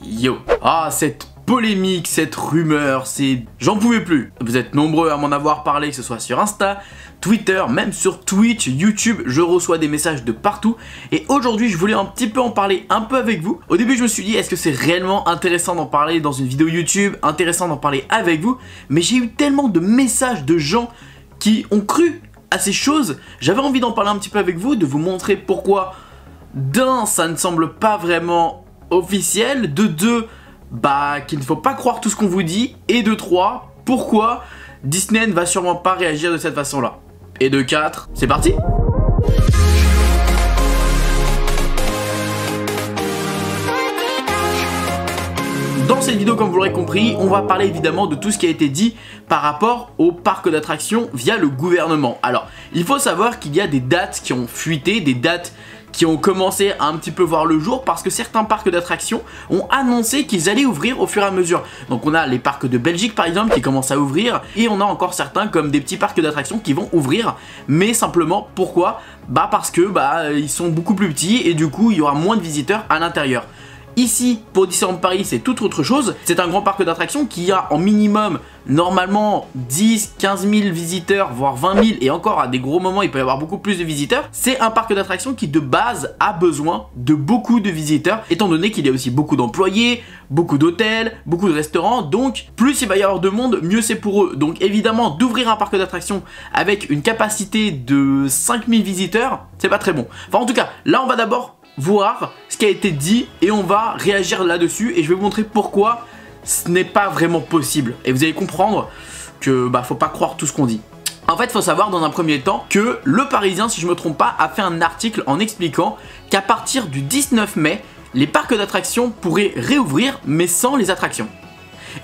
Yo. Ah, cette polémique, cette rumeur, j'en pouvais plus. Vous êtes nombreux à m'en avoir parlé, que ce soit sur Insta, Twitter, même sur Twitch, YouTube, je reçois des messages de partout. Et aujourd'hui, je voulais un petit peu en parler un peu avec vous. Au début, je me suis dit, est-ce que c'est réellement intéressant d'en parler dans une vidéo YouTube, intéressant d'en parler avec vous? Mais j'ai eu tellement de messages de gens qui ont cru à ces choses. J'avais envie d'en parler un petit peu avec vous, de vous montrer pourquoi, d'un, ça ne semble pas vraiment officiel, de deux, qu'il ne faut pas croire tout ce qu'on vous dit, et de 3, pourquoi Disney ne va sûrement pas réagir de cette façon-là. Et de 4, c'est parti. Dans cette vidéo, comme vous l'aurez compris, on va parler évidemment de tout ce qui a été dit par rapport au parc d'attractions via le gouvernement. Alors, il faut savoir qu'il y a des dates qui ont fuité, des dates qui ont commencé à un petit peu voir le jour parce que certains parcs d'attractions ont annoncé qu'ils allaient ouvrir au fur et à mesure. Donc on a les parcs de Belgique par exemple qui commencent à ouvrir et on a encore certains comme des petits parcs d'attractions qui vont ouvrir, mais simplement pourquoi? Parce que ils sont beaucoup plus petits et du coup il y aura moins de visiteurs à l'intérieur. Ici, pour Disneyland Paris, c'est toute autre chose. C'est un grand parc d'attractions qui a en minimum, normalement, 10, 15 000 visiteurs, voire 20 000. Et encore, à des gros moments, il peut y avoir beaucoup plus de visiteurs. C'est un parc d'attractions qui, de base, a besoin de beaucoup de visiteurs, étant donné qu'il y a aussi beaucoup d'employés, beaucoup d'hôtels, beaucoup de restaurants. Donc, plus il va y avoir de monde, mieux c'est pour eux. Donc, évidemment, d'ouvrir un parc d'attractions avec une capacité de 5 000 visiteurs, c'est pas très bon. Enfin, en tout cas, là, on va d'abord voir ce qui a été dit et on va réagir là-dessus et je vais vous montrer pourquoi ce n'est pas vraiment possible. Et vous allez comprendre que faut pas croire tout ce qu'on dit. En fait, il faut savoir dans un premier temps que Le Parisien, si je me trompe pas, a fait un article en expliquant qu'à partir du 19 mai, les parcs d'attractions pourraient réouvrir mais sans les attractions.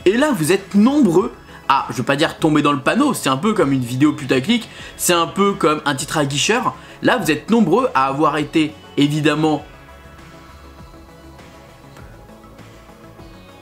Et là, vous êtes nombreux à, je veux pas dire tomber dans le panneau, c'est un peu comme une vidéo putaclic, c'est un peu comme un titre à guicheur. Là, vous êtes nombreux à avoir été évidemment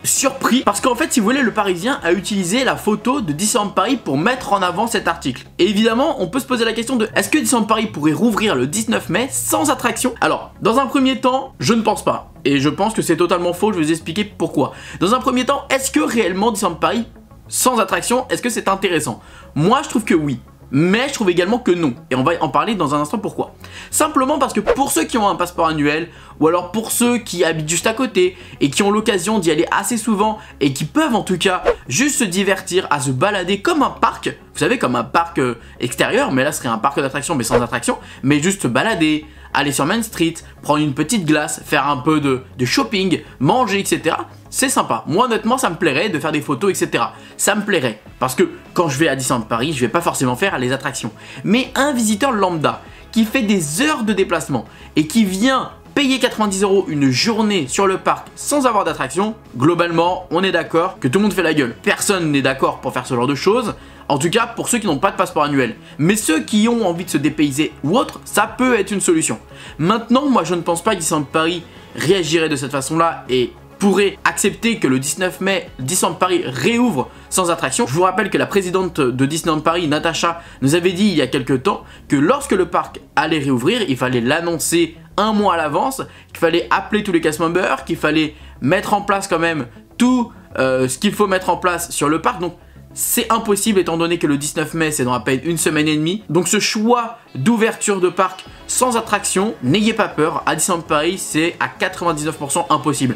surpris parce qu'en fait, si vous voulez, Le Parisien a utilisé la photo de Disneyland Paris pour mettre en avant cet article. Et évidemment, on peut se poser la question de est-ce que Disneyland Paris pourrait rouvrir le 19 mai sans attraction? Alors, dans un premier temps, je ne pense pas. Et je pense que c'est totalement faux, je vais vous expliquer pourquoi. Dans un premier temps, est-ce que réellement Disneyland Paris sans attraction, est-ce que c'est intéressant? Moi, je trouve que oui. Mais je trouve également que non, et on va en parler dans un instant pourquoi. Simplement parce que pour ceux qui ont un passeport annuel, ou alors pour ceux qui habitent juste à côté, et qui ont l'occasion d'y aller assez souvent, et qui peuvent en tout cas juste se divertir, à se balader comme un parc, vous savez comme un parc extérieur, mais là ce serait un parc d'attraction mais sans attraction, mais juste se balader, aller sur Main Street, prendre une petite glace, faire un peu de shopping, manger, etc. C'est sympa. Moi honnêtement ça me plairait de faire des photos, etc. Ça me plairait. Parce que quand je vais à Disneyland Paris, je vais pas forcément faire les attractions. Mais un visiteur lambda qui fait des heures de déplacement et qui vient payer 90 € une journée sur le parc sans avoir d'attraction, globalement on est d'accord que tout le monde fait la gueule. Personne n'est d'accord pour faire ce genre de choses. En tout cas pour ceux qui n'ont pas de passeport annuel. Mais ceux qui ont envie de se dépayser ou autre, ça peut être une solution. Maintenant, moi je ne pense pas que Disneyland Paris réagirait de cette façon-là et pourrait accepter que le 19 mai, Disneyland Paris réouvre sans attraction. Je vous rappelle que la présidente de Disneyland Paris, Natacha, nous avait dit il y a quelques temps que lorsque le parc allait réouvrir, il fallait l'annoncer un mois à l'avance, qu'il fallait appeler tous les cast members, qu'il fallait mettre en place quand même tout ce qu'il faut mettre en place sur le parc. Donc c'est impossible étant donné que le 19 mai c'est dans à peine une semaine et demie. Donc ce choix d'ouverture de parc sans attraction, n'ayez pas peur, à Disneyland Paris c'est à 99% impossible.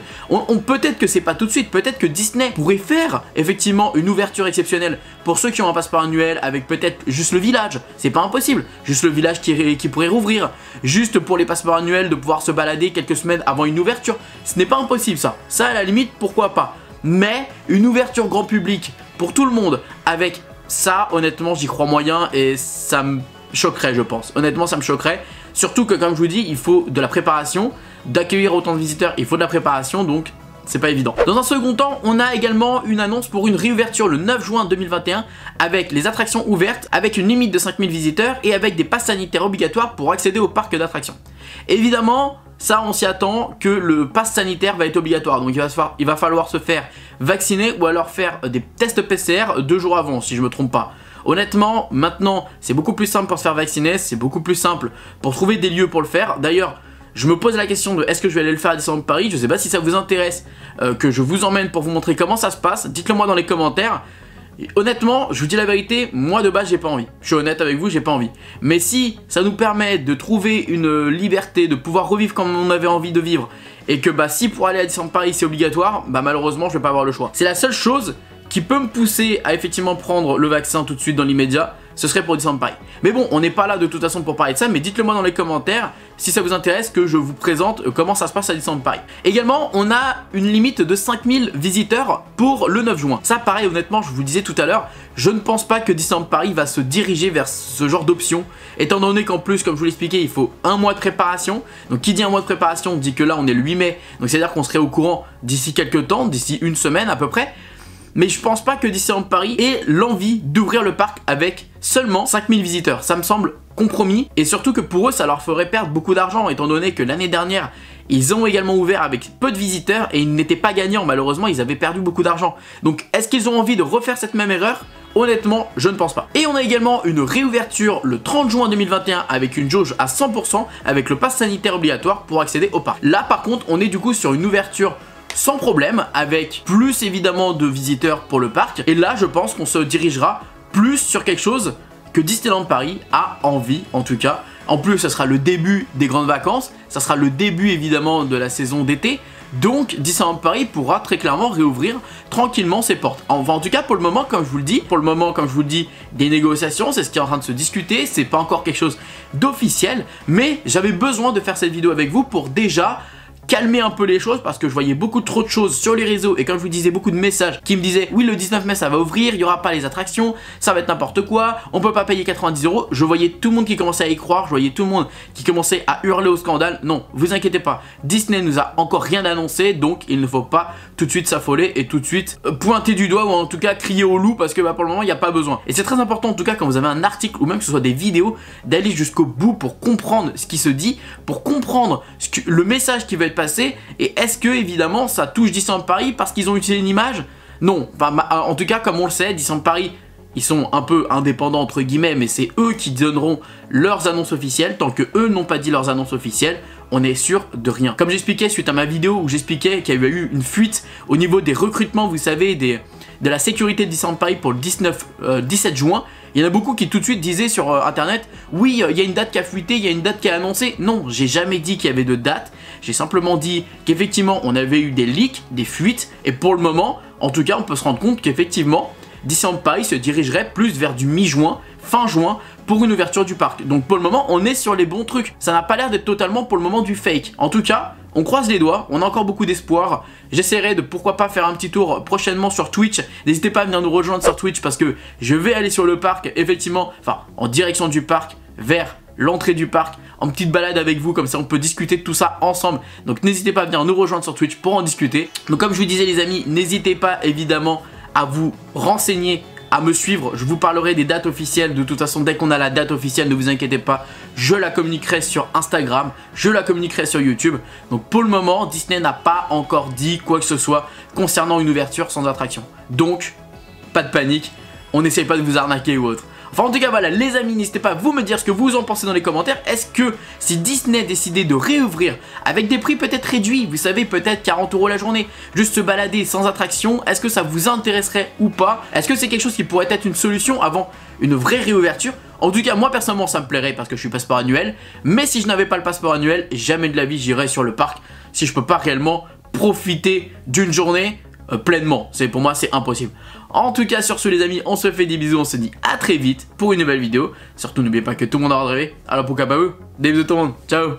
Peut-être que c'est pas tout de suite, peut-être que Disney pourrait faire effectivement une ouverture exceptionnelle pour ceux qui ont un passeport annuel avec peut-être juste le village, c'est pas impossible, juste le village qui pourrait rouvrir, juste pour les passeports annuels de pouvoir se balader quelques semaines avant une ouverture, ce n'est pas impossible ça à la limite pourquoi pas. Mais une ouverture grand public pour tout le monde avec ça, honnêtement j'y crois moyen et ça me choquerait je pense. Honnêtement ça me choquerait. Surtout que comme je vous dis il faut de la préparation. D'accueillir autant de visiteurs il faut de la préparation donc c'est pas évident. Dans un second temps on a également une annonce pour une réouverture le 9 juin 2021 avec les attractions ouvertes, avec une limite de 5000 visiteurs et avec des passes sanitaires obligatoires pour accéder au parc d'attractions. Évidemment ça on s'y attend que le pass sanitaire va être obligatoire, donc il va falloir se faire vacciner ou alors faire des tests PCR 2 jours avant si je me trompe pas. Honnêtement maintenant c'est beaucoup plus simple pour se faire vacciner, c'est beaucoup plus simple pour trouver des lieux pour le faire. D'ailleurs je me pose la question de est-ce que je vais aller le faire à Disneyland Paris. Je sais pas si ça vous intéresse que je vous emmène pour vous montrer comment ça se passe. Dites-le moi dans les commentaires. Et honnêtement, je vous dis la vérité, moi de base j'ai pas envie. Je suis honnête avec vous, j'ai pas envie. Mais si ça nous permet de trouver une liberté, de pouvoir revivre comme on avait envie de vivre, et que bah si pour aller à Disneyland Paris c'est obligatoire, bah malheureusement je vais pas avoir le choix. C'est la seule chose qui peut me pousser à effectivement prendre le vaccin tout de suite dans l'immédiat, ce serait pour Disneyland Paris. Mais bon, on n'est pas là de toute façon pour parler de ça, mais dites-le moi dans les commentaires si ça vous intéresse que je vous présente comment ça se passe à Disneyland Paris. Également, on a une limite de 5000 visiteurs pour le 9 juin. Ça pareil, honnêtement, je vous disais tout à l'heure, je ne pense pas que Disneyland Paris va se diriger vers ce genre d'option, étant donné qu'en plus, comme je vous l'expliquais, il faut un mois de préparation. Donc qui dit un mois de préparation, dit que là on est le 8 mai, donc c'est-à-dire qu'on serait au courant d'ici quelques temps, d'ici une semaine à peu près. Mais je pense pas que Disneyland Paris ait l'envie d'ouvrir le parc avec seulement 5000 visiteurs. Ça me semble compromis et surtout que pour eux ça leur ferait perdre beaucoup d'argent étant donné que l'année dernière ils ont également ouvert avec peu de visiteurs et ils n'étaient pas gagnants, malheureusement ils avaient perdu beaucoup d'argent. Donc est-ce qu'ils ont envie de refaire cette même erreur? Honnêtement, je ne pense pas. Et on a également une réouverture le 30 juin 2021 avec une jauge à 100% avec le pass sanitaire obligatoire pour accéder au parc. Là par contre on est du coup sur une ouverture sans problème, avec plus évidemment de visiteurs pour le parc. Et là, je pense qu'on se dirigera plus sur quelque chose que Disneyland Paris a envie, en tout cas. En plus, ça sera le début des grandes vacances, ça sera le début évidemment de la saison d'été. Donc, Disneyland Paris pourra très clairement réouvrir tranquillement ses portes. Enfin, en tout cas, pour le moment, comme je vous le dis, des négociations, c'est ce qui est en train de se discuter. C'est pas encore quelque chose d'officiel, mais j'avais besoin de faire cette vidéo avec vous pour déjà calmer un peu les choses parce que je voyais beaucoup trop de choses sur les réseaux et comme je vous disais beaucoup de messages qui me disaient oui le 19 mai ça va ouvrir, il n'y aura pas les attractions, ça va être n'importe quoi, on peut pas payer 90 €. Je voyais tout le monde qui commençait à y croire, je voyais tout le monde qui commençait à hurler au scandale. Non, vous inquiétez pas, Disney nous a encore rien annoncé, donc il ne faut pas tout de suite s'affoler et tout de suite pointer du doigt ou en tout cas crier au loup parce que bah, pour le moment il n'y a pas besoin. Et c'est très important en tout cas quand vous avez un article ou même que ce soit des vidéos d'aller jusqu'au bout pour comprendre ce qui se dit, pour comprendre le message qui va être passé et est-ce que évidemment ça touche Disneyland Paris parce qu'ils ont utilisé une image? Non, enfin, en tout cas comme on le sait, Disneyland Paris ils sont un peu indépendants entre guillemets mais c'est eux qui donneront leurs annonces officielles. Tant que eux n'ont pas dit leurs annonces officielles, on est sûr de rien. Comme j'expliquais suite à ma vidéo où j'expliquais qu'il y a eu une fuite au niveau des recrutements, vous savez, de la sécurité de Disneyland Paris pour le 17 juin, il y en a beaucoup qui tout de suite disaient sur internet oui il y a une date qui a fuité, il y a une date qui a annoncé. Non, j'ai jamais dit qu'il y avait de date, j'ai simplement dit qu'effectivement on avait eu des leaks, des fuites et pour le moment en tout cas on peut se rendre compte qu'effectivement Disneyland Paris se dirigerait plus vers du mi-juin, fin juin pour une ouverture du parc. Donc pour le moment on est sur les bons trucs, ça n'a pas l'air d'être totalement pour le moment du fake. En tout cas on croise les doigts, on a encore beaucoup d'espoir. J'essaierai de pourquoi pas faire un petit tour prochainement sur Twitch. N'hésitez pas à venir nous rejoindre sur Twitch parce que je vais aller sur le parc, effectivement, enfin en direction du parc, vers l'entrée du parc, en petite balade avec vous, comme ça on peut discuter de tout ça ensemble. Donc n'hésitez pas à venir nous rejoindre sur Twitch pour en discuter. Donc comme je vous disais les amis, n'hésitez pas évidemment à vous renseigner, à me suivre, je vous parlerai des dates officielles. De toute façon dès qu'on a la date officielle, ne vous inquiétez pas, je la communiquerai sur Instagram, je la communiquerai sur YouTube. Donc pour le moment Disney n'a pas encore dit quoi que ce soit concernant une ouverture sans attraction. Donc pas de panique, on n'essaye pas de vous arnaquer ou autre. Enfin en tout cas voilà les amis, n'hésitez pas à vous me dire ce que vous en pensez dans les commentaires. Est-ce que si Disney décidait de réouvrir avec des prix peut-être réduits, vous savez peut-être 40 € la journée, juste se balader sans attraction, est-ce que ça vous intéresserait ou pas? Est-ce que c'est quelque chose qui pourrait être une solution avant une vraie réouverture? En tout cas moi personnellement ça me plairait parce que je suis passeport annuel, mais si je n'avais pas le passeport annuel, jamais de la vie j'irais sur le parc si je peux pas réellement profiter d'une journée pleinement. Pour moi c'est impossible. En tout cas sur ce les amis, on se fait des bisous, on se dit à très vite pour une nouvelle vidéo. Surtout n'oubliez pas que tout le monde a rêvé, alors pourquoi pas eux. Des bisous tout le monde, ciao.